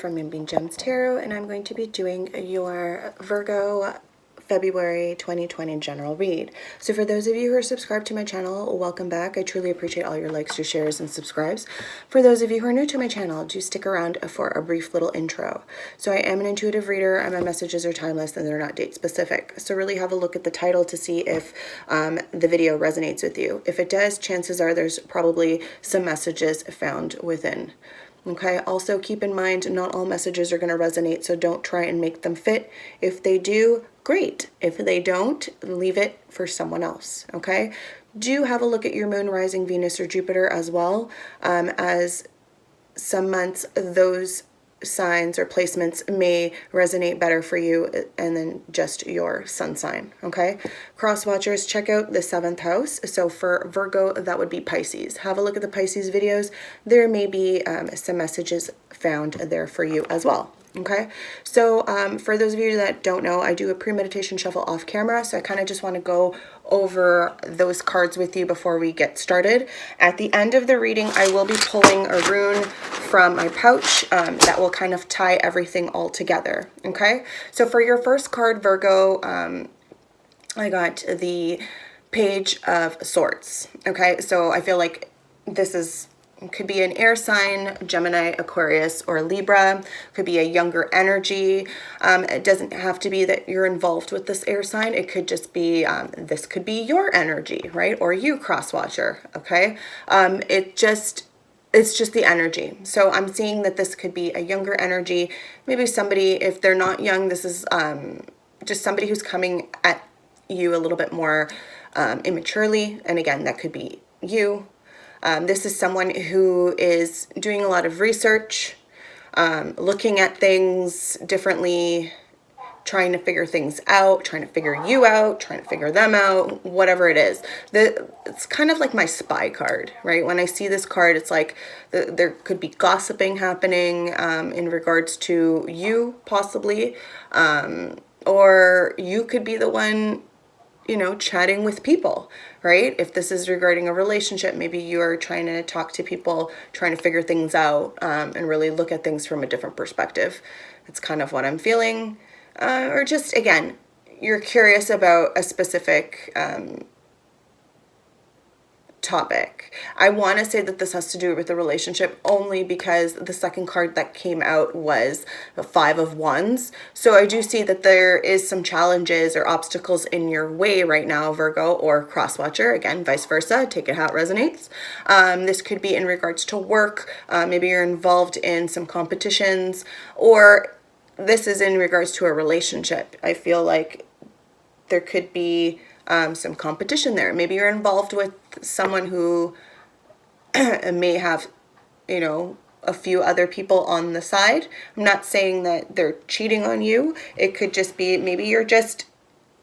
from Moonbean Tarot, and I'm going to be doing your Virgo February 2020 general read. So for those of you who are subscribed to my channel, welcome back. I truly appreciate all your likes, your shares, and subscribes. For those of you who are new to my channel, do stick around for a brief little intro. So I am an intuitive reader, and my messages are timeless and they're not date specific. So really have a look at the title to see if the video resonates with you. If it does, chances are there's probably some messages found within. Okay, also keep in mind, not all messages are going to resonate, so don't try and make them fit. If they do, great. If they don't, leave it for someone else, okay? Do have a look at your moon, rising, Venus, or Jupiter as well, as some months those signs or placements may resonate better for you and then just your sun sign, okay? Cross watchers, check out the 7th house. So for Virgo, that would be Pisces. Have a look at the Pisces videos. There may be some messages found there for you as well. Okay, so for those of you that don't know, I do a pre-meditation shuffle off camera, so I kind of just want to go over those cards with you before we get started. At the end of the reading, I will be pulling a rune from my pouch that will kind of tie everything all together. Okay, so for your first card, Virgo, I got the Page of Swords. Okay, so I feel like this is could be an air sign, Gemini, Aquarius, or Libra. Could be a younger energy. It doesn't have to be that you're involved with this air sign. It could just be, this could be your energy, right? Or you, cross watcher, okay? It's just the energy. So I'm seeing that this could be a younger energy. Maybe somebody, if they're not young, this is just somebody who's coming at you a little bit more immaturely. And again, that could be you. This is someone who is doing a lot of research, looking at things differently, trying to figure things out, trying to figure you out, trying to figure them out, whatever it is. It's kind of like my spy card, right? When I see this card, it's like there could be gossiping happening in regards to you, possibly, or you could be the one, you know, chatting with people, right? If this is regarding a relationship, maybe you're trying to talk to people, trying to figure things out, and really look at things from a different perspective. It's kind of what I'm feeling. Or just, again, you're curious about a specific topic. I want to say that this has to do with the relationship only because the second card that came out was the 5 of Wands. So I do see that there is some challenges or obstacles in your way right now, Virgo or cross watcher. Again, vice versa. Take it how it resonates. This could be in regards to work. Maybe you're involved in some competitions, or this is in regards to a relationship. I feel like there could be some competition there. Maybe you're involved with someone who may have, you know, a few other people on the side. I'm not saying that they're cheating on you. It could just be maybe you're just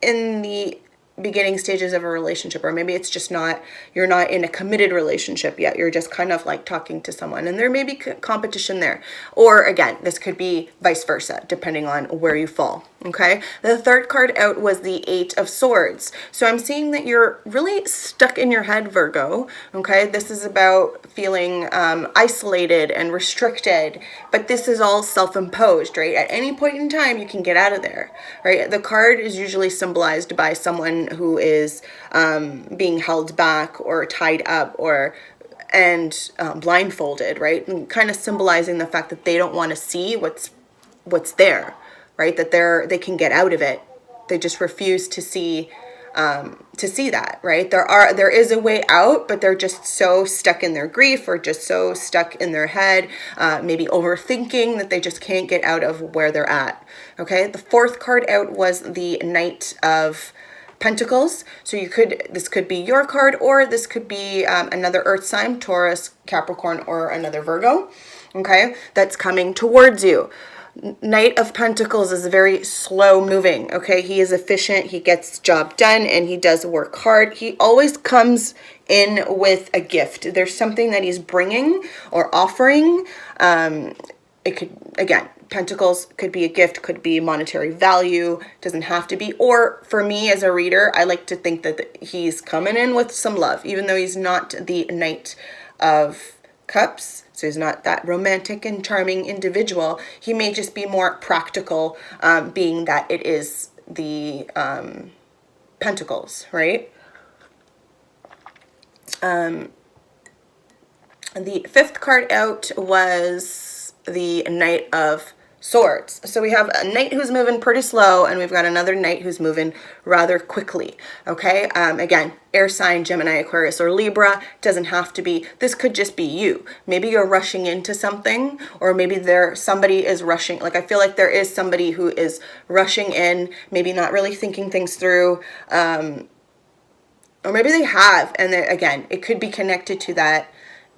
in the beginning stages of a relationship, or maybe it's just not, you're not in a committed relationship yet. You're just kind of like talking to someone, and there may be competition there. Or again, this could be vice versa, depending on where you fall. Okay. The third card out was the 8 of Swords. So I'm seeing that you're really stuck in your head, Virgo. Okay. This is about feeling isolated and restricted, but this is all self-imposed, right? At any point in time, you can get out of there, right? The card is usually symbolized by someone who is being held back or tied up and blindfolded, right? And kind of symbolizing the fact that they don't want to see what's there, right? That they can get out of it. They just refuse to see that, right? There is a way out, but they're just so stuck in their grief or just so stuck in their head, maybe overthinking, that they just can't get out of where they're at. Okay. The fourth card out was the Knight of Pentacles. So this could be your card, or this could be another earth sign, Taurus, Capricorn, or another Virgo. Okay. That's coming towards you. Knight of Pentacles is very slow moving. Okay. He is efficient. He gets job done and he does work hard. He always comes in with a gift. There's something that he's bringing or offering. It could, again, Pentacles could be a gift, could be monetary value, doesn't have to be. Or for me as a reader, I like to think that he's coming in with some love, even though he's not the Knight of Cups. So he's not that romantic and charming individual. He may just be more practical, being that it is the Pentacles, right? The fifth card out was the Knight of Swords. So we have a knight who's moving pretty slow, and we've got another knight who's moving rather quickly. Okay, again, air sign, Gemini, Aquarius, or Libra. Doesn't have to be. This could just be you. Maybe you're rushing into something, or maybe somebody is rushing. Like, I feel like there is somebody who is rushing in, maybe not really thinking things through, or maybe they have, and again, it could be connected to that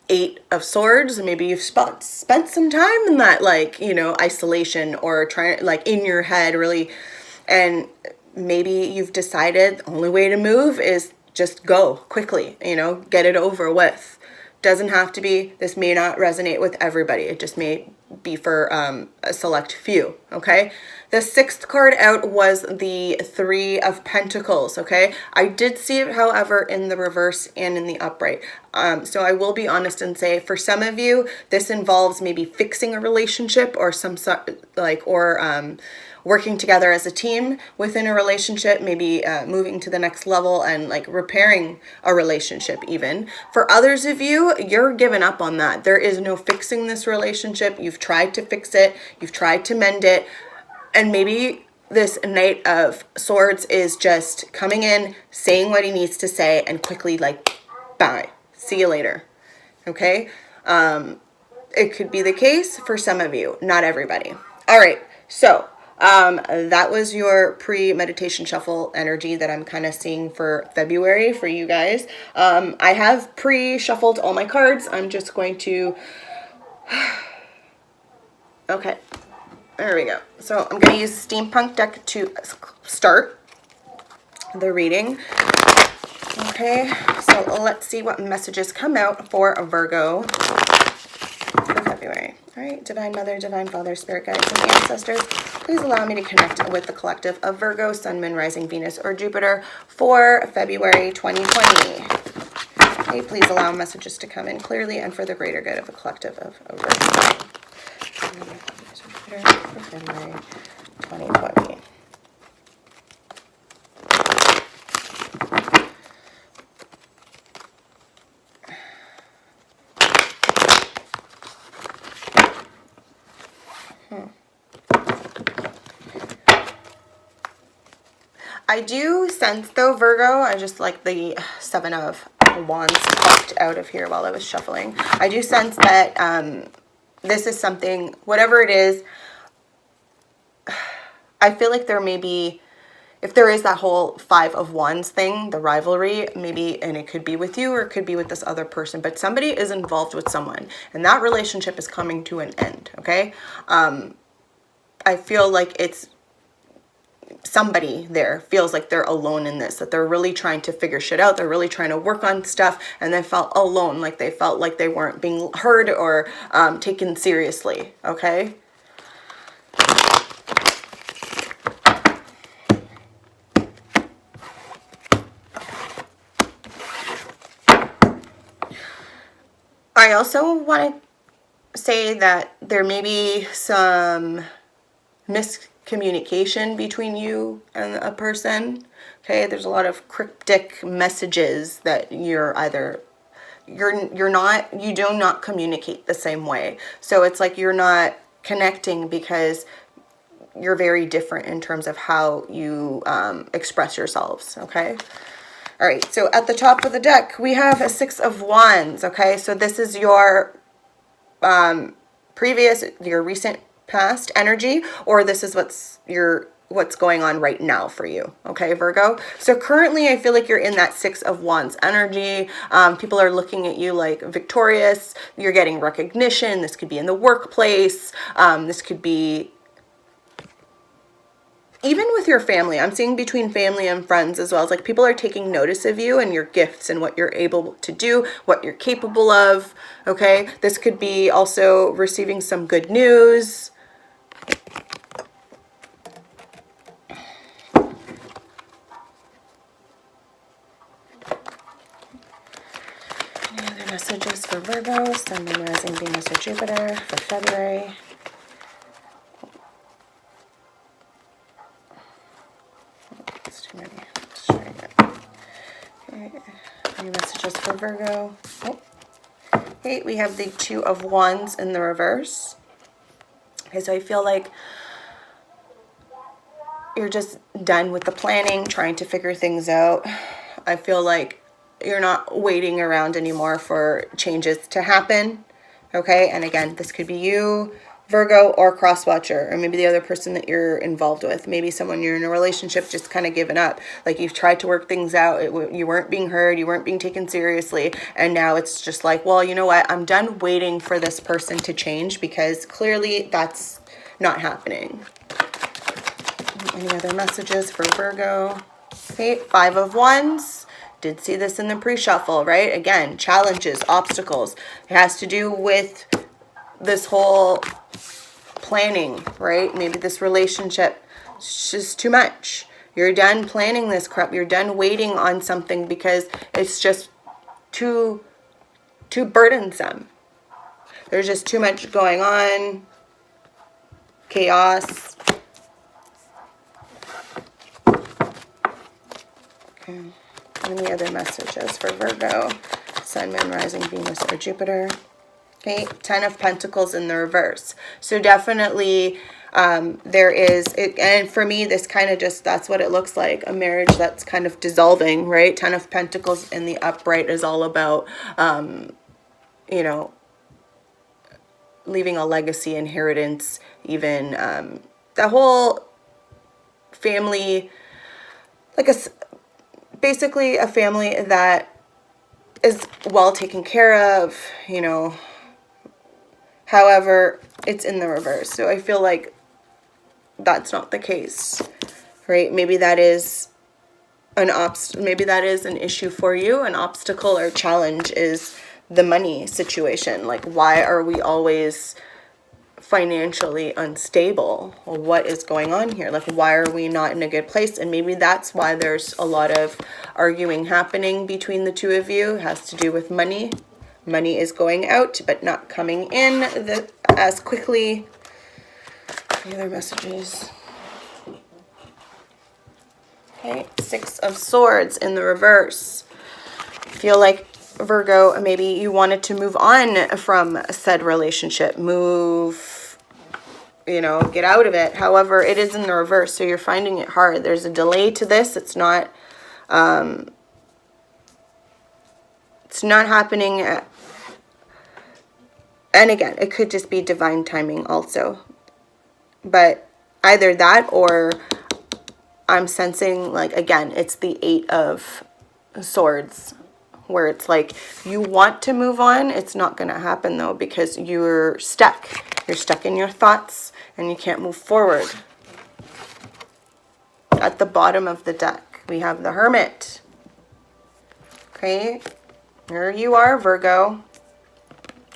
Eight of Swords. Maybe you've spent some time in that, like, you know, isolation, or trying, like, in your head really, and maybe you've decided the only way to move is just go quickly, you know, get it over with. Doesn't have to be. This may not resonate with everybody. It just may be for a select few, okay? The sixth card out was the Three of Pentacles, okay? I did see it, however, in the reverse and in the upright. So I will be honest and say, for some of you, this involves maybe fixing a relationship, or working together as a team within a relationship, maybe moving to the next level and like repairing a relationship even. For others of you, you're giving up on that. There is no fixing this relationship. You've tried to fix it. You've tried to mend it. And maybe this Knight of Swords is just coming in, saying what he needs to say, and quickly, like, bye. See you later. Okay? It could be the case for some of you, not everybody. All right. So that was your pre-meditation shuffle energy that I'm kind of seeing for February for you guys. I have pre-shuffled all my cards. I'm just going to... Okay. There we go. So I'm going to use the Steampunk deck to start the reading. Okay, so let's see what messages come out for a Virgo for February. All right, Divine Mother, Divine Father, Spirit Guides, and Ancestors, please allow me to connect with the collective of Virgo, Sun, Moon, Rising, Venus, or Jupiter for February 2020. Okay, please allow messages to come in clearly and for the greater good of the collective of Virgo. For February 2020. I do sense, though, Virgo, I just like the Seven of Wands popped out of here while I was shuffling. I do sense that this is something, whatever it is, I feel like there may be, if there is that whole Five of Wands thing, the rivalry, maybe, and it could be with you or it could be with this other person, but somebody is involved with someone, and that relationship is coming to an end, okay? I feel like it's somebody there feels like they're alone in this, that they're really trying to figure shit out. They're really trying to work on stuff, and they felt alone, like they felt like they weren't being heard or taken seriously, okay? I also want to say that there may be some miscommunication between you and a person. Okay, there's a lot of cryptic messages that you're either you do not communicate the same way. So it's like you're not connecting because you're very different in terms of how you express yourselves. Okay. All right, so at the top of the deck, we have a Six of Wands, okay? So this is your your recent past energy, or this is what's going on right now for you, okay, Virgo? So currently, I feel like you're in that Six of Wands energy. People are looking at you like victorious. You're getting recognition. This could be in the workplace. This could be even with your family. I'm seeing between family and friends as well. It's like people are taking notice of you and your gifts and what you're able to do, what you're capable of, okay? This could be also receiving some good news. Any other Messages for Virgo, Sun, Moon, Rising, Venus, or Jupiter for February. That's too many. Let's try again. Okay. Any messages for Virgo? Oh. Okay, we have the Two of Wands in the reverse. Okay, so I feel like you're just done with the planning, trying to figure things out. I feel like you're not waiting around anymore for changes to happen. Okay, and again, this could be you, Virgo, or cross-watcher, or maybe the other person that you're involved with. Maybe someone you're in a relationship just kind of given up. Like you've tried to work things out. You weren't being heard. You weren't being taken seriously. And now it's just like, well, you know what? I'm done waiting for this person to change because clearly that's not happening. Any other messages for Virgo? Okay, Five of Wands. Did see this in the pre-shuffle, right? Again, challenges, obstacles. It has to do with this whole planning, right? Maybe this relationship is just too much. You're done planning this crap. You're done waiting on something because it's just too burdensome. There's just too much going on. Chaos. Okay. Any other messages for Virgo? Sun, Moon, Rising, Venus, or Jupiter? Okay, Ten of Pentacles in the reverse. So definitely there is, and for me, this kind of just, that's what it looks like. A marriage that's kind of dissolving, right? Ten of Pentacles in the upright is all about, you know, leaving a legacy, inheritance, even the whole family, like basically a family that is well taken care of, you know. However, it's in the reverse. So I feel like that's not the case, right? Maybe that is maybe that is an issue for you. An obstacle or challenge is the money situation. Like, why are we always financially unstable? Well, what is going on here? Like, why are we not in a good place? And maybe that's why there's a lot of arguing happening between the two of you. It has to do with money. Money is going out but not coming in as quickly. Any other messages? Okay, Six of Swords in the reverse. Feel like, Virgo, maybe you wanted to move on from said relationship. Move, you know, get out of it. However, it is in the reverse, so you're finding it hard. There's a delay to this. It's not happening. And again, it could just be divine timing also. But either that, or I'm sensing, like, again, it's the Eight of Swords, where it's like you want to move on. It's not going to happen, though, because you're stuck. You're stuck in your thoughts, and you can't move forward. At the bottom of the deck, we have the Hermit. Okay, here you are, Virgo,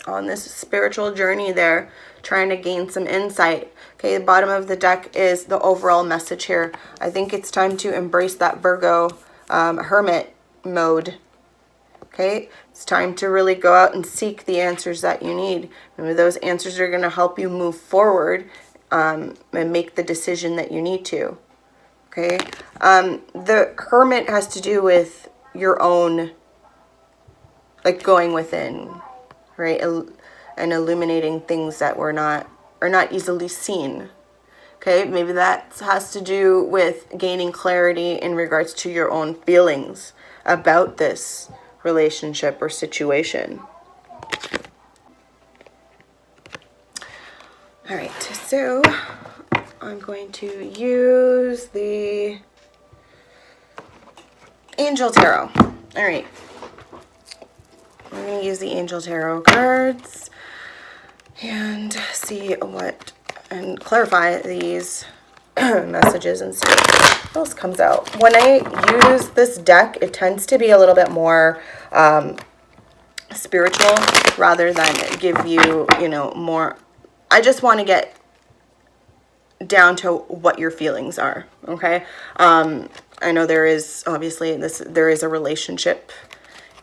on this spiritual journey there, trying to gain some insight. Okay, the bottom of the deck is the overall message here. I think it's time to embrace that Virgo Hermit mode. Okay, it's time to really go out and seek the answers that you need. Maybe those answers are going to help you move forward and make the decision that you need to. Okay, the Hermit has to do with your own, like, going within, right, and illuminating things that are not easily seen. Okay, maybe that has to do with gaining clarity in regards to your own feelings about this relationship or situation. All right, so I'm going to use the Angel Tarot. All right, I'm going to use the Angel Tarot cards and see what, and clarify these messages and see what else comes out. When I use this deck, it tends to be a little bit more spiritual rather than give you, you know, more. I just want to get down to what your feelings are, okay? I know there is, obviously, there is a relationship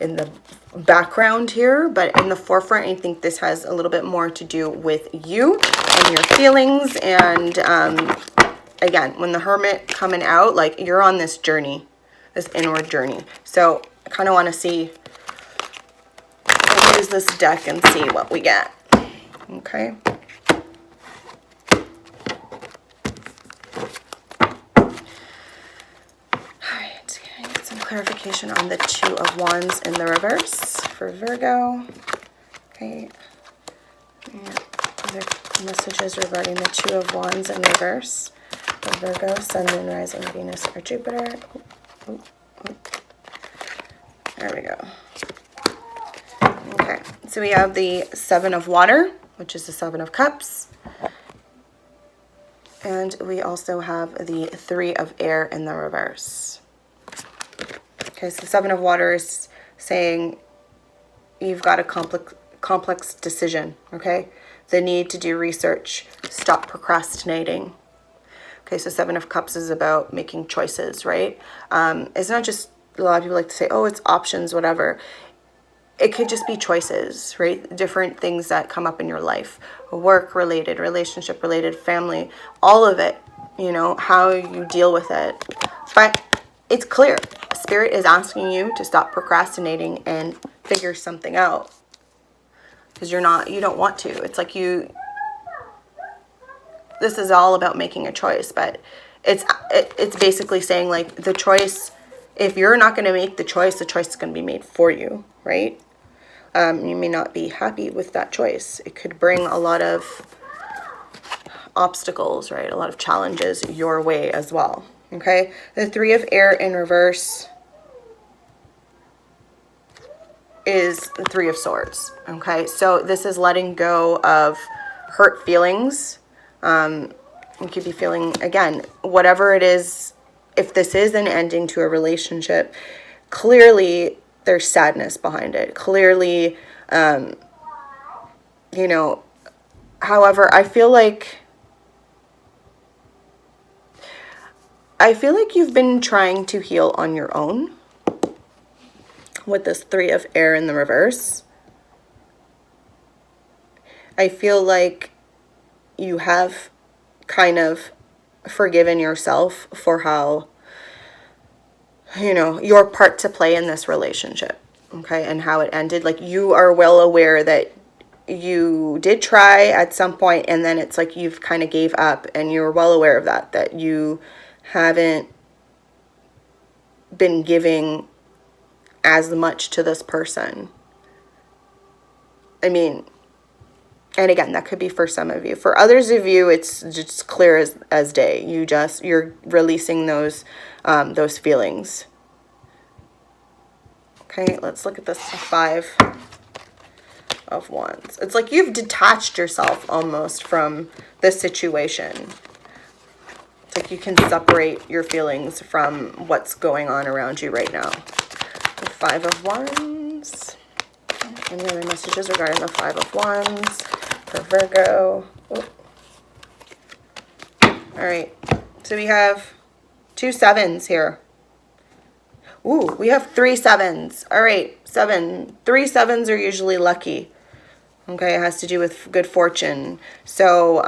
in the background here, but in the forefront, I think this has a little bit more to do with you and your feelings. And again, when the Hermit coming out, like you're on this journey, this inward journey. So I kind of want to see, I'll use this deck and see what we get. Okay. Clarification on the Two of Wands in the reverse for Virgo. Okay. And other messages regarding the Two of Wands in reverse for Virgo, Sun, Moon, Rising, Venus, or Jupiter. Ooh, ooh, ooh. There we go. Okay. So we have the Seven of Water, which is the Seven of Cups. And we also have the Three of Air in the reverse. Okay, so the Seven of Water is saying you've got a complex decision, okay? The need to do research, stop procrastinating. Okay, so Seven of Cups is about making choices, right? It's not just, a lot of people like to say, oh, it's options, whatever. It could just be choices, right? Different things that come up in your life, work-related, relationship-related, family, all of it, you know, how you deal with it. But it's clear. Spirit is asking you to stop procrastinating and figure something out. Because you don't want to. It's like this is all about making a choice. But it's basically saying like the choice, if you're not going to make the choice is going to be made for you, right? You may not be happy with that choice. It could bring a lot of obstacles, right? A lot of challenges your way as well. Okay, the Three of Air in reverse is the Three of Swords. Okay, so this is letting go of hurt feelings. You could be feeling, again, whatever it is, if this is an ending to a relationship, clearly there's sadness behind it. Clearly, you know, however, I feel like you've been trying to heal on your own with this Three of Air in the reverse. I feel like you have kind of forgiven yourself for how, you know, your part to play in this relationship, okay, and how it ended. Like you are well aware that you did try at some point and then it's like you've kind of gave up, and you're well aware of that you haven't been giving as much to this person. I mean, and again, that could be for some of you. For others of you, it's just clear as day. You're releasing those feelings. Okay, let's look at this Five of Wands. It's like you've detached yourself almost from the situation. It's like you can separate your feelings from what's going on around you right now. The Five of Wands. Any other messages regarding the Five of Wands for Virgo? Oh. All right. So we have 2 sevens here. Ooh, we have 3 sevens. All right, 7. 3 sevens are usually lucky. Okay, it has to do with good fortune. So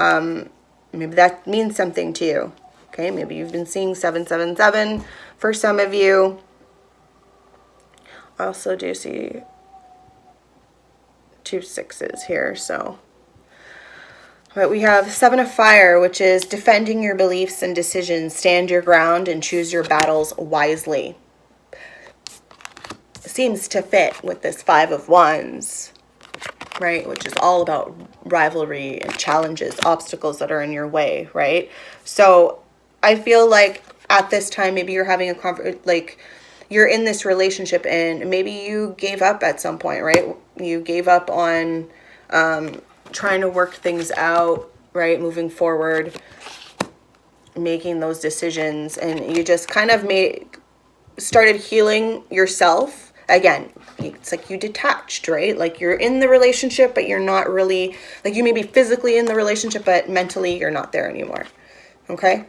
maybe that means something to you. Okay, maybe you've been seeing 777 for some of you. I also do see 2 6s here, so. But we have 7 of Fire, which is defending your beliefs and decisions. Stand your ground and choose your battles wisely. Seems to fit with this 5 of Wands, right? Which is all about rivalry and challenges, obstacles that are in your way, right? So I feel like at this time, maybe you're having you're in this relationship and maybe you gave up at some point, right? You gave up on trying to work things out, right? Moving forward, making those decisions, and you just kind of started healing yourself. Again, it's like you detached, right? Like you're in the relationship, but you're not really, like you may be physically in the relationship, but mentally you're not there anymore. Okay.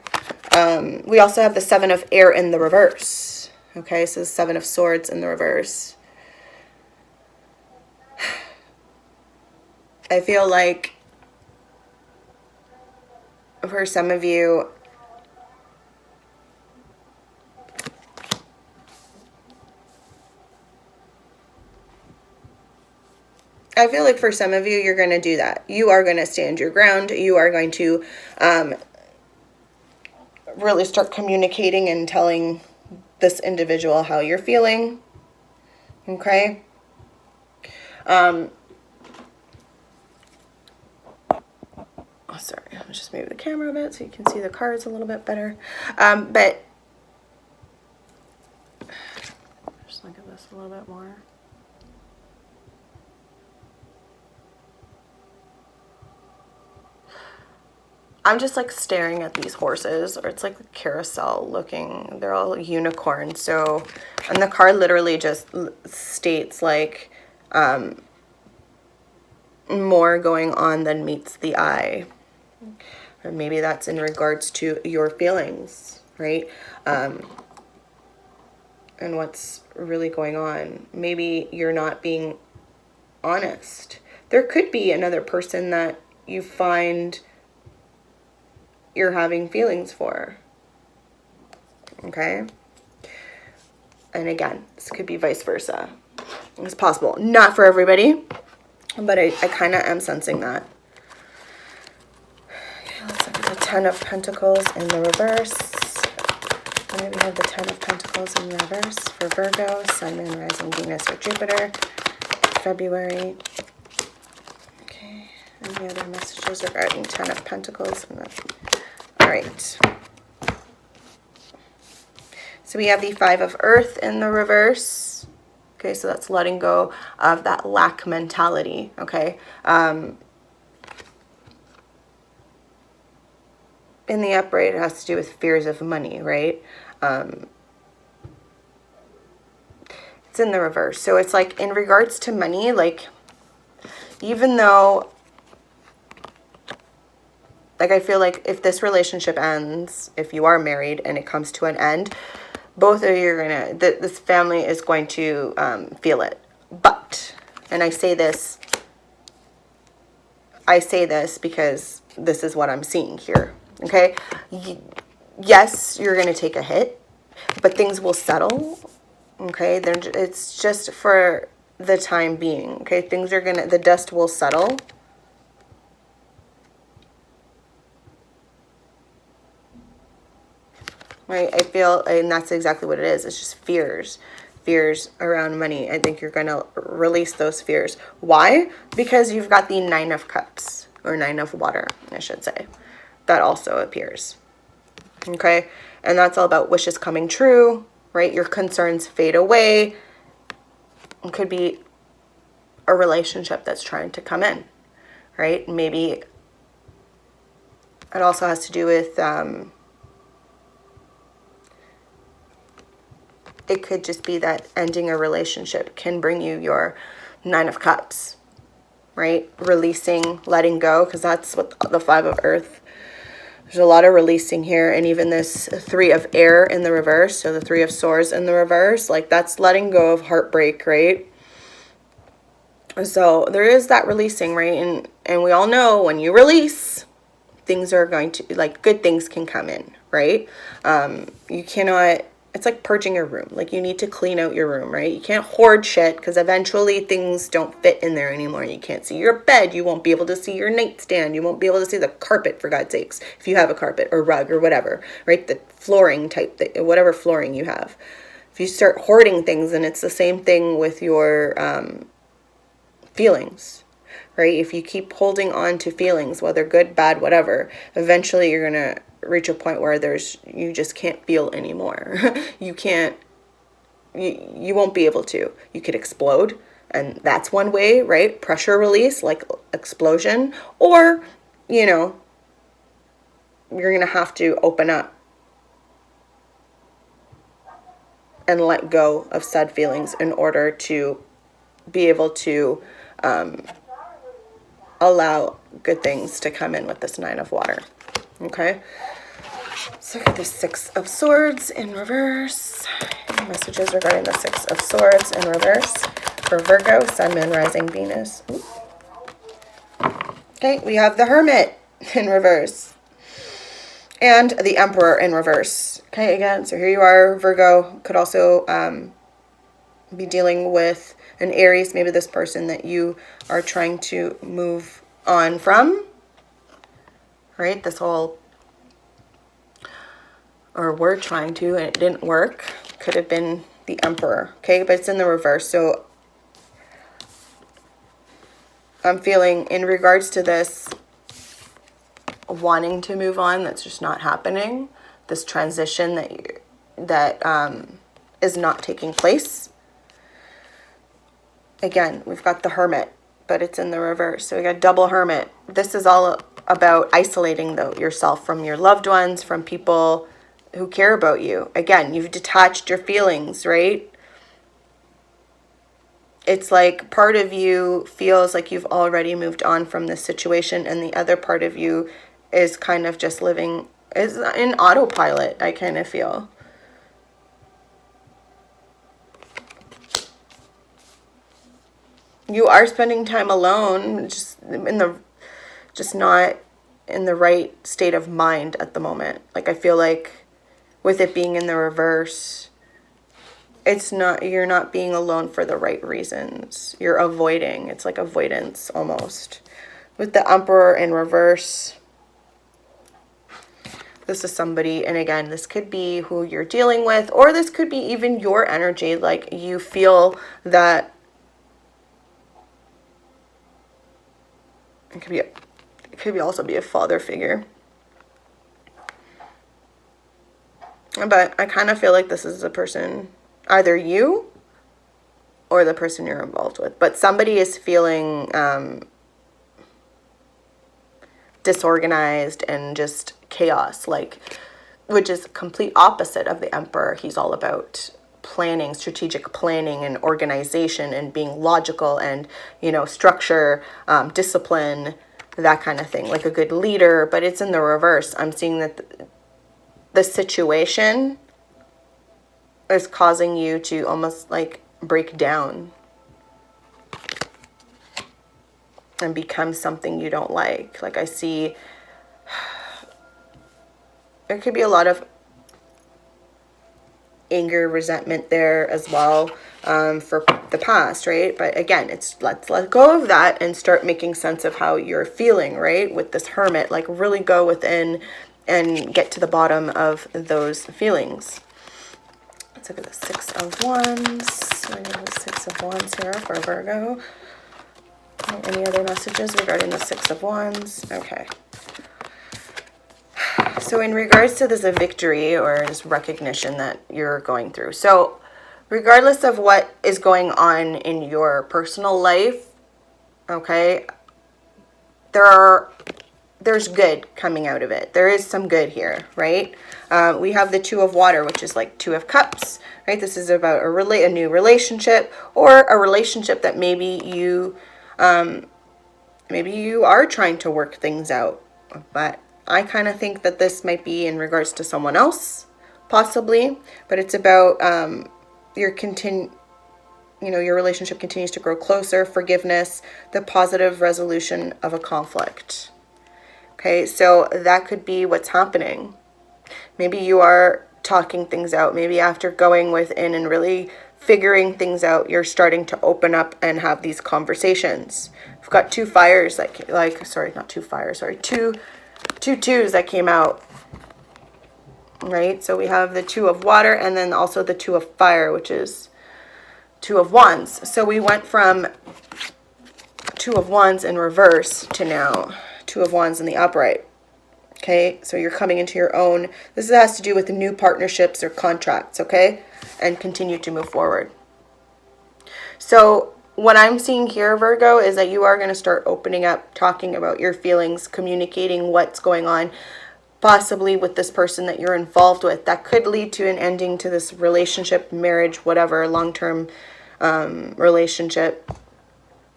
We also have the 7 of Air in the reverse. Okay. So the 7 of Swords in the reverse. I feel like for some of you, you're going to do that. You are going to stand your ground. You are going to really start communicating and telling this individual how you're feeling. Okay? Oh, sorry, I'll just move the camera a bit so you can see the cards a little bit better. But just look at this a little bit more. I'm just like staring at these horses, or it's like a carousel looking. They're all unicorns. So, and the card literally just states like more going on than meets the eye. Or maybe that's in regards to your feelings, right? And what's really going on. Maybe you're not being honest. There could be another person that you find you're having feelings for. Okay? And again, this could be vice versa. It's possible. Not for everybody, but I kind of am sensing that. Okay, let's look at the Ten of Pentacles in the reverse. And we have the Ten of Pentacles in reverse for Virgo, Sun, Moon, Rising, Venus, or Jupiter, February. Okay, any other messages regarding Ten of Pentacles? All right. So we have the Five of Earth in the reverse. Okay, so that's letting go of that lack mentality, okay? In the upright, it has to do with fears of money, right? It's in the reverse. So it's like in regards to money, like even though, like I feel like if this relationship ends, if you are married and it comes to an end, both of you are going to, this family is going to feel it. But, and I say this because this is what I'm seeing here, okay? Yes, you're going to take a hit, but things will settle, okay? It's just for the time being, okay? Things are going to, the dust will settle. Right, I feel, and that's exactly what it is. It's just fears around money. I think you're going to release those fears. Why? Because you've got the Nine of Cups, or Nine of Water, I should say. That also appears. Okay, and that's all about wishes coming true, right? Your concerns fade away. It could be a relationship that's trying to come in, right? Maybe it also has to do with it could just be that ending a relationship can bring you your Nine of Cups, right? Releasing, letting go, because that's what the Five of Earth. There's a lot of releasing here, and even this Three of Air in the reverse, so the Three of Swords in the reverse, like that's letting go of heartbreak, right? So there is that releasing, right? And we all know when you release, things are going to, like, good things can come in, right? You cannot, it's like purging your room. Like, you need to clean out your room, right? You can't hoard shit, because eventually things don't fit in there anymore. You can't see your bed. You won't be able to see your nightstand. You won't be able to see the carpet, for God's sakes, if you have a carpet or rug or whatever, right? The flooring type, whatever flooring you have. If you start hoarding things, and it's the same thing with your feelings, right? If you keep holding on to feelings, whether good, bad, whatever, eventually you're going to reach a point where you just can't feel anymore. You won't be able to. You could explode, and that's one way, right? Pressure release, like explosion, or, you're going to have to open up and let go of said feelings in order to be able to allow good things to come in with this Nine of Water. Okay, let's look at the Six of Swords in reverse. Messages regarding the Six of Swords in reverse for Virgo, Sun, Moon, Rising, Venus. Ooh. Okay, we have the Hermit in reverse. And the Emperor in reverse. Okay, again, so here you are, Virgo. Could also be dealing with an Aries, maybe this person that you are trying to move on from. Right, this whole, or were trying to, and it didn't work. Could have been the Emperor. Okay, but it's in the reverse. So I'm feeling in regards to this, wanting to move on, that's just not happening. This transition that is not taking place. Again, we've got the Hermit, but it's in the reverse. So we got double Hermit. This is all about isolating yourself from your loved ones, from people who care about you. Again, you've detached your feelings, right? It's like part of you feels like you've already moved on from this situation, and the other part of you is kind of just living is in autopilot, I kind of feel. You are spending time alone, just not in the right state of mind at the moment. Like, I feel like with it being in the reverse, you're not being alone for the right reasons. You're avoiding. It's like avoidance almost. With the Emperor in reverse, this is somebody, and again, this could be who you're dealing with, or this could be even your energy. Like, you feel that it could also be a father figure. But I kind of feel like this is a person, either you or the person you're involved with. But somebody is feeling disorganized and just chaos, which is complete opposite of the Emperor. He's all about planning, strategic planning and organization and being logical and, structure, discipline, that kind of thing, like a good leader. But it's in the reverse. I'm seeing that the situation is causing you to almost like break down and become something you don't like. Like, I see there could be a lot of anger, resentment there as well, for the past, right? But again, let's let go of that and start making sense of how you're feeling, right? With this Hermit, like, really go within and get to the bottom of those feelings. Let's look at the Six of Wands. I need the Six of Wands here for Virgo. Any other messages regarding the Six of Wands? Okay. So in regards to this victory or this recognition that you're going through. So regardless of what is going on in your personal life, okay, there's good coming out of it. There is some good here, right? We have the Two of Water, which is like Two of Cups, right? This is about a new relationship, or a relationship that maybe you are trying to work things out. But I kind of think that this might be in regards to someone else, possibly. But it's about your relationship continues to grow closer, forgiveness, the positive resolution of a conflict. Okay, so that could be what's happening. Maybe you are talking things out. Maybe after going within and really figuring things out, you're starting to open up and have these conversations. I've got two fires two twos that came out, right? So we have the Two of Water and then also the Two of Fire, which is Two of Wands. So we went from Two of Wands in reverse to now Two of Wands in the upright. Okay, so you're coming into your own. This has to do with the new partnerships or contracts, okay? And continue to move forward. So what I'm seeing here, Virgo, is that you are going to start opening up, talking about your feelings, communicating what's going on, possibly with this person that you're involved with. That could lead to an ending to this relationship, marriage, whatever, long-term relationship.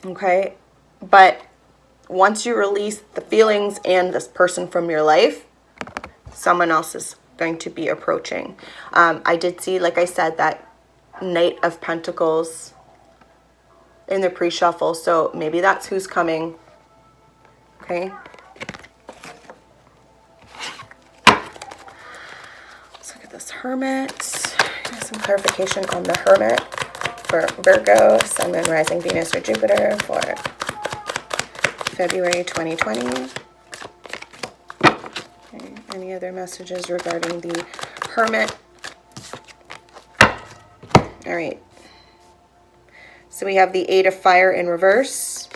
Okay? But once you release the feelings and this person from your life, someone else is going to be approaching. I did see, like I said, that Knight of Pentacles in the pre-shuffle, so maybe that's who's coming. okay? Let's look at this Hermit. Some clarification on the Hermit for Virgo, Sun, Moon, Rising, Venus, or Jupiter for February 2020. Okay. Any other messages regarding the Hermit? All right. So we have the Eight of Fire in reverse.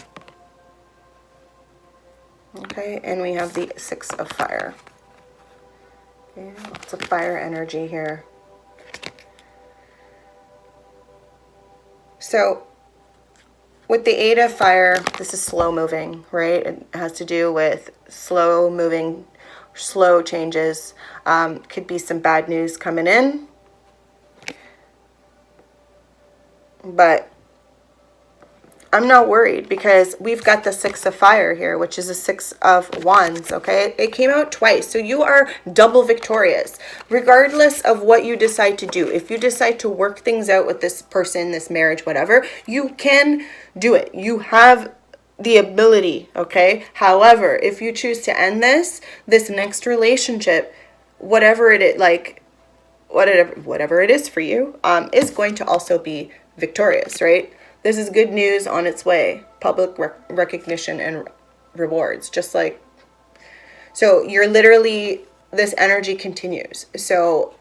Okay, and we have the Six of Fire. Okay, lots of fire energy here. So with the Eight of Fire, this is slow moving, right? It has to do with slow moving, slow changes. Could be some bad news coming in. But I'm not worried because we've got the Six of Fire here, which is a Six of Wands, okay? It came out twice, so you are double victorious. Regardless of what you decide to do, if you decide to work things out with this person, this marriage, whatever, you can do it. You have the ability, okay? However, if you choose to end this next relationship, whatever it is, like, whatever it is for you, is going to also be victorious, right? This is good news on its way. Public recognition and rewards. Just like, so you're literally, this energy continues. So,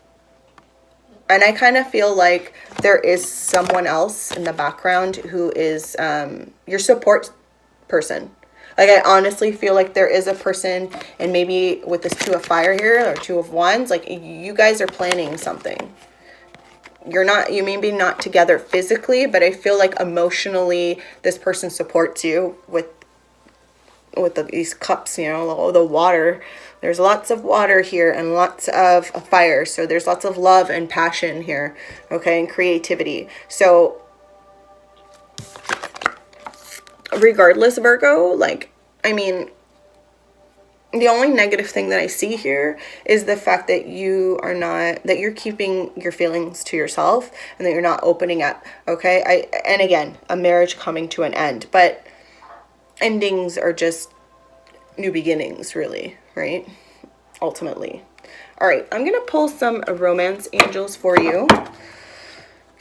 and I kind of feel like there is someone else in the background who is your support person. Like, I honestly feel like there is a person, and maybe with this Two of Fire here, or Two of Wands, like you guys are planning something. You may be not together physically, but I feel like emotionally this person supports you with these cups, you know, the water. There's lots of water here and lots of fire. So there's lots of love and passion here, okay, and creativity. So regardless, Virgo, like, I mean, the only negative thing that I see here is the fact that you're keeping your feelings to yourself and that you're not opening up, okay? And again, a marriage coming to an end, but endings are just new beginnings, really, right? Ultimately. All right, I'm going to pull some romance angels for you.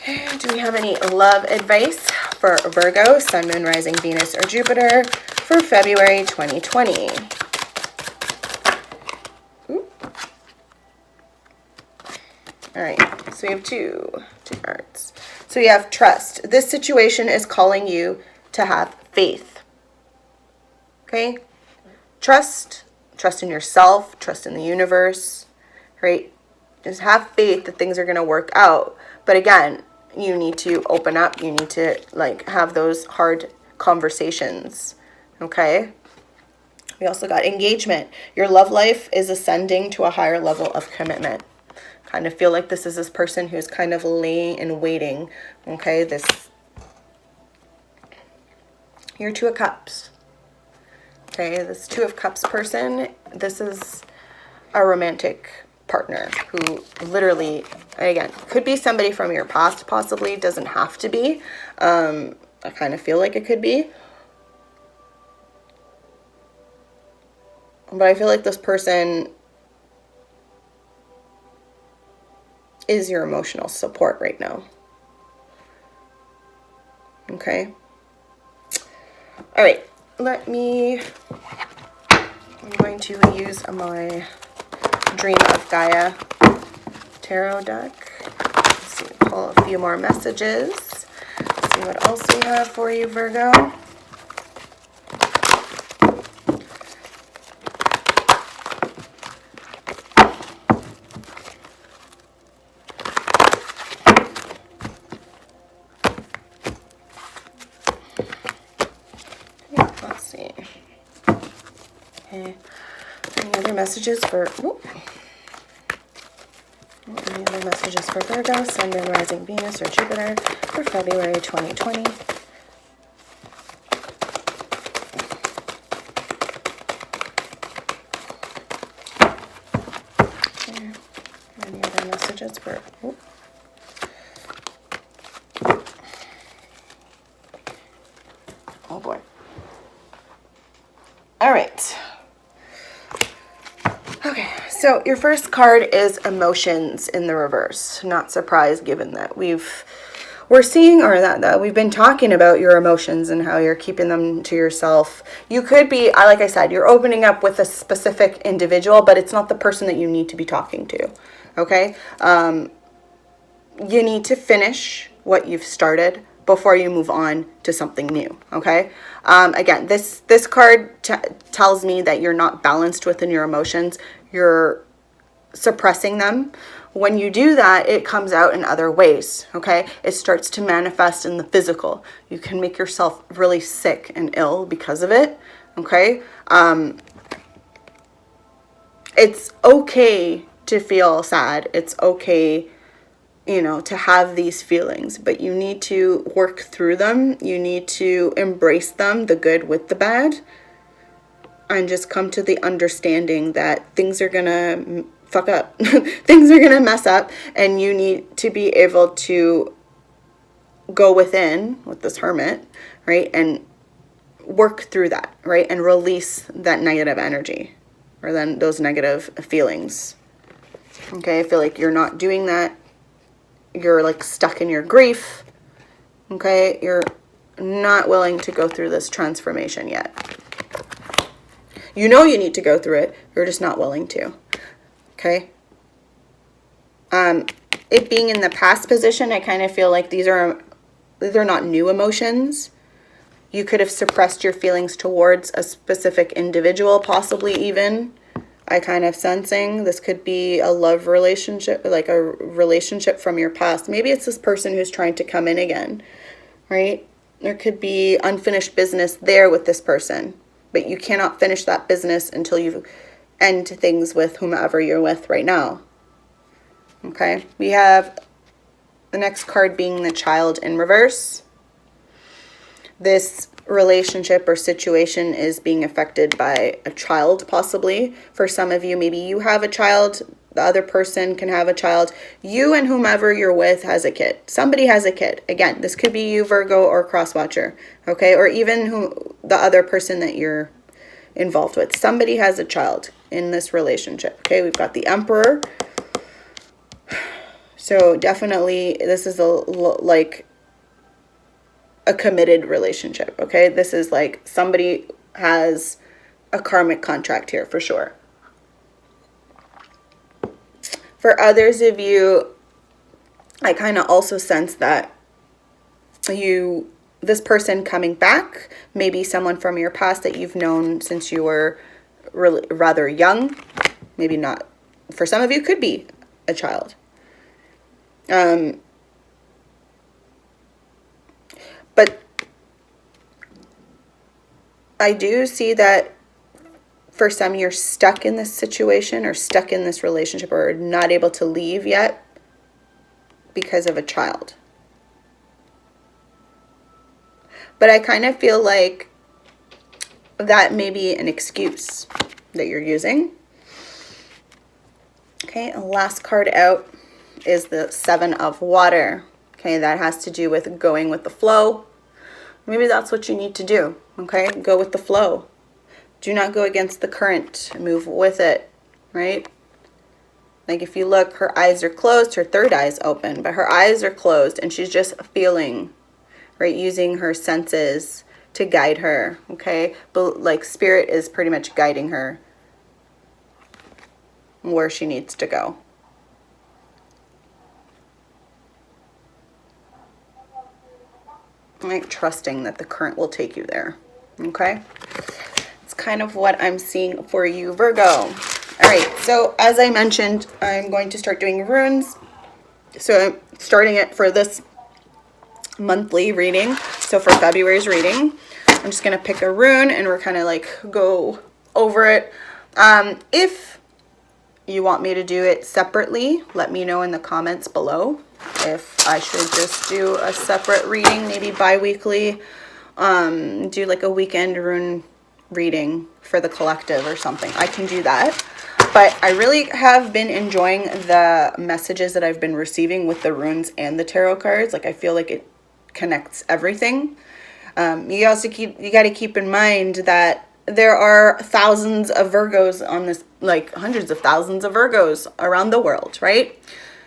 Okay, do we have any love advice for Virgo, Sun, Moon, Rising, Venus, or Jupiter for February 2020? All right, so we have two cards. So we have trust. This situation is calling you to have faith. Okay? Trust in yourself, trust in the universe, right? Just have faith that things are going to work out. But again, you need to open up. You need to, like, have those hard conversations. Okay? We also got engagement. Your love life is ascending to a higher level of commitment. Kind of feel like this is this person who's kind of laying and waiting. Okay, your Two of Cups. Okay, this Two of Cups person, this is a romantic partner who literally, again, could be somebody from your past, possibly, doesn't have to be. I kind of feel like it could be. But I feel like this person is your emotional support right now. Okay. All right. I'm going to use my Dream of Gaia tarot deck. Let's see, pull a few more messages. Let's see what else we have for you, Virgo. Okay. Any other messages for Virgo, Sun, Moon, Rising, Venus, or Jupiter for February 2020? Okay. Any other messages for oh boy. All right. Okay, so your first card is emotions in the reverse. Not surprised, given that we're seeing, or that we've been talking about your emotions and how you're keeping them to yourself. You could be, like I said, you're opening up with a specific individual, but it's not the person that you need to be talking to. Okay, you need to finish what you've started before you move on to something new. Okay, again, this card tells me that you're not balanced within your emotions. You're suppressing them. When you do that, it comes out in other ways. Okay, it starts to manifest in the physical. You can make yourself really sick and ill because of it. Okay, it's okay to feel sad. It's okay, to have these feelings, but you need to work through them. You need to embrace them, the good with the bad, and just come to the understanding that things are gonna fuck up. Things are gonna mess up, and you need to be able to go within with this hermit, right, and work through that, right, and release that negative energy or then those negative feelings. Okay, I feel like you're not doing that. You're like stuck in your grief. Okay, you're not willing to go through this transformation yet. You know you need to go through it. You're just not willing to. Okay. It being in the past position, I kind of feel like they're not new emotions. You could have suppressed your feelings towards a specific individual, possibly even. I kind of sensing this could be a love relationship, like a relationship from your past. Maybe it's this person who's trying to come in again, right? There could be unfinished business there with this person, but you cannot finish that business until you end things with whomever you're with right now. Okay, we have the next card being the Child in reverse. This relationship or situation is being affected by a child, possibly. For some of you, maybe you have a child, the other person can have a child. You and whomever you're with has a kid. Somebody has a kid. Again, this could be you, Virgo, or cross-watcher, okay? Or even the other person that you're involved with. Somebody has a child in this relationship, okay? We've got the Emperor. So definitely this is like a committed relationship, okay? This is like somebody has a karmic contract here for sure. For others of you, I kind of also sense that this person coming back, maybe someone from your past that you've known since you were really rather young. Maybe not. For some of you, could be a child. But I do see that for some you're stuck in this situation or stuck in this relationship or not able to leave yet because of a child. But I kind of feel like that may be an excuse that you're using. Okay, and last card out is the Seven of Water. Okay, that has to do with going with the flow. Maybe that's what you need to do, okay? Go with the flow. Do not go against the current. Move with it, right? Like if you look, her eyes are closed, her third eye is open, but her eyes are closed and she's just feeling, right? Using her senses to guide her, okay? But like spirit is pretty much guiding her where she needs to go. Like trusting that the current will take you there, okay? It's kind of what I'm seeing for you, Virgo. All right, so as I mentioned, I'm going to start doing runes. So I'm starting it for this monthly reading. So for February's reading, I'm just going to pick a rune and we're kind of like go over it. If you want me to do it separately, let me know in the comments below. If I should just do a separate reading, maybe bi-weekly, do like a weekend rune reading for the collective or something. I can do that. But I really have been enjoying the messages that I've been receiving with the runes and the tarot cards. Like I feel like it connects everything. You got to keep in mind that there are thousands of Virgos on this, like hundreds of thousands of Virgos around the world, right?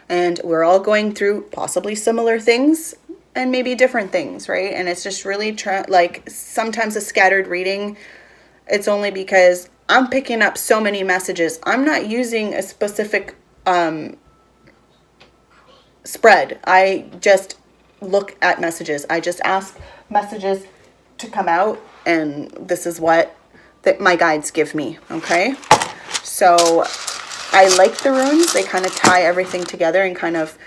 And we're all going through possibly similar things and maybe different things, right? And it's just really like sometimes a scattered reading, it's only because I'm picking up so many messages. I'm not using a specific spread. I just look at messages. I just ask messages to come out, and this is what my guides give me, okay? So I like the runes. They kind of tie everything together and kind of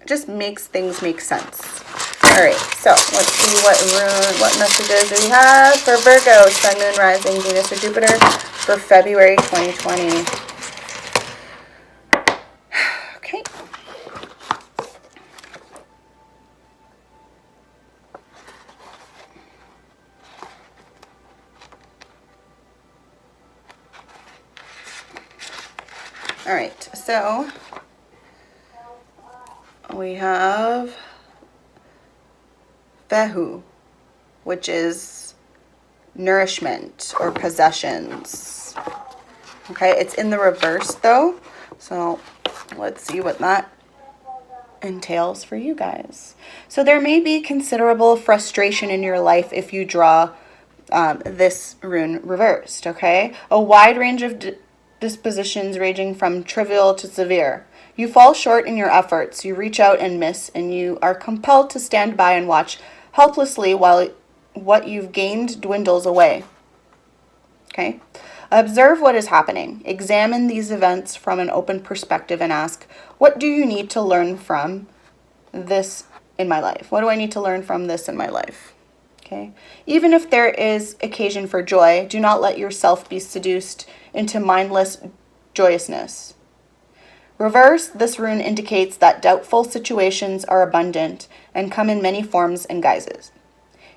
just makes things make sense. All right, so let's see what messages we have for Virgo, Sun, Moon, Rising, Venus, or Jupiter for February 2020. Okay. All right, so we have Vehu, which is nourishment or possessions. Okay, it's in the reverse though, so let's see what that entails for you guys. So there may be considerable frustration in your life if you draw this rune reversed, okay? A wide range of dispositions ranging from trivial to severe. You fall short in your efforts, you reach out and miss, and you are compelled to stand by and watch helplessly while what you've gained dwindles away. Okay? Observe what is happening. Examine these events from an open perspective and ask, what do you need to learn from this in my life? What do I need to learn from this in my life? Okay? Even if there is occasion for joy, do not let yourself be seduced into mindless joyousness. Reverse, this rune indicates that doubtful situations are abundant and come in many forms and guises.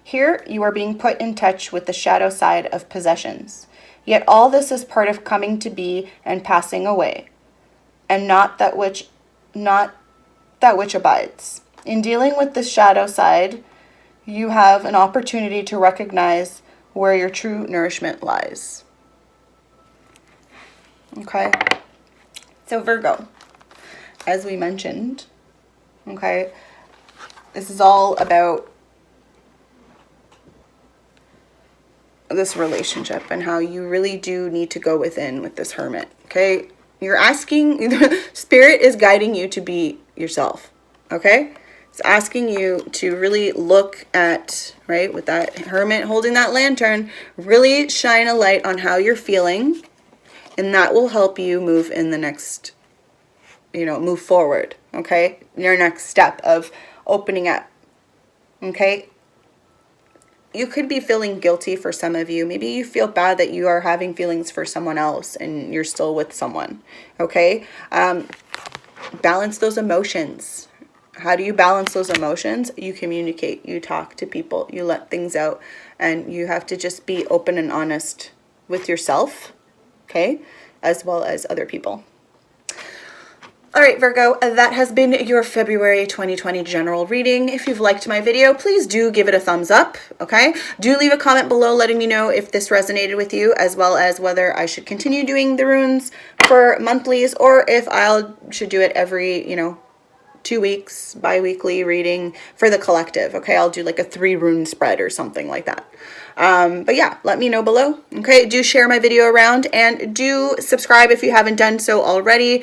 Here, you are being put in touch with the shadow side of possessions. Yet all this is part of coming to be and passing away, and not that which abides. In dealing with the shadow side, you have an opportunity to recognize where your true nourishment lies. Okay? So Virgo, as we mentioned, okay, this is all about this relationship and how you really do need to go within with this hermit, okay? You're asking, Spirit is guiding you to be yourself, okay? It's asking you to really look at, right, with that hermit holding that lantern, really shine a light on how you're feeling, and that will help you move in the next, move forward, okay? Your next step of opening up, okay? You could be feeling guilty for some of you. Maybe you feel bad that you are having feelings for someone else and you're still with someone, okay? Balance those emotions. How do you balance those emotions? You communicate, you talk to people, you let things out, and you have to just be open and honest with yourself, okay, as well as other people. All right, Virgo, that has been your February 2020 general reading. If you've liked my video, please do give it a thumbs up, okay? Do leave a comment below letting me know if this resonated with you, as well as whether I should continue doing the runes for monthlies or if I should do it every, 2 weeks, bi-weekly reading for the collective, okay? I'll do like a 3 rune spread or something like that. But yeah, let me know below, okay? Do share my video around and do subscribe if you haven't done so already.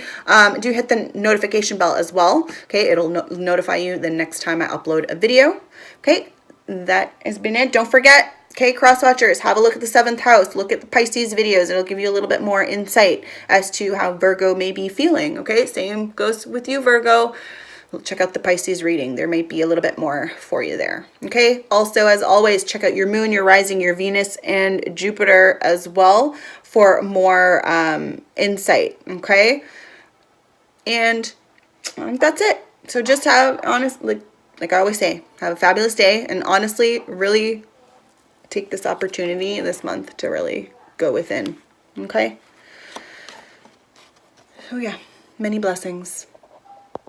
Do hit the notification bell as well, okay? It'll notify you the next time I upload a video, okay? That has been it. Don't forget, okay, cross-watchers, have a look at the 7th house. Look at the Pisces videos. It'll give you a little bit more insight as to how Virgo may be feeling, okay? Same goes with you, Virgo. Check out the Pisces reading. There might be a little bit more for you there. Okay. Also, as always, check out your moon, your rising, your Venus, and Jupiter as well for more insight. Okay. And that's it. So just have, honestly, like I always say, have a fabulous day. And honestly, really take this opportunity this month to really go within. Okay. So yeah, many blessings.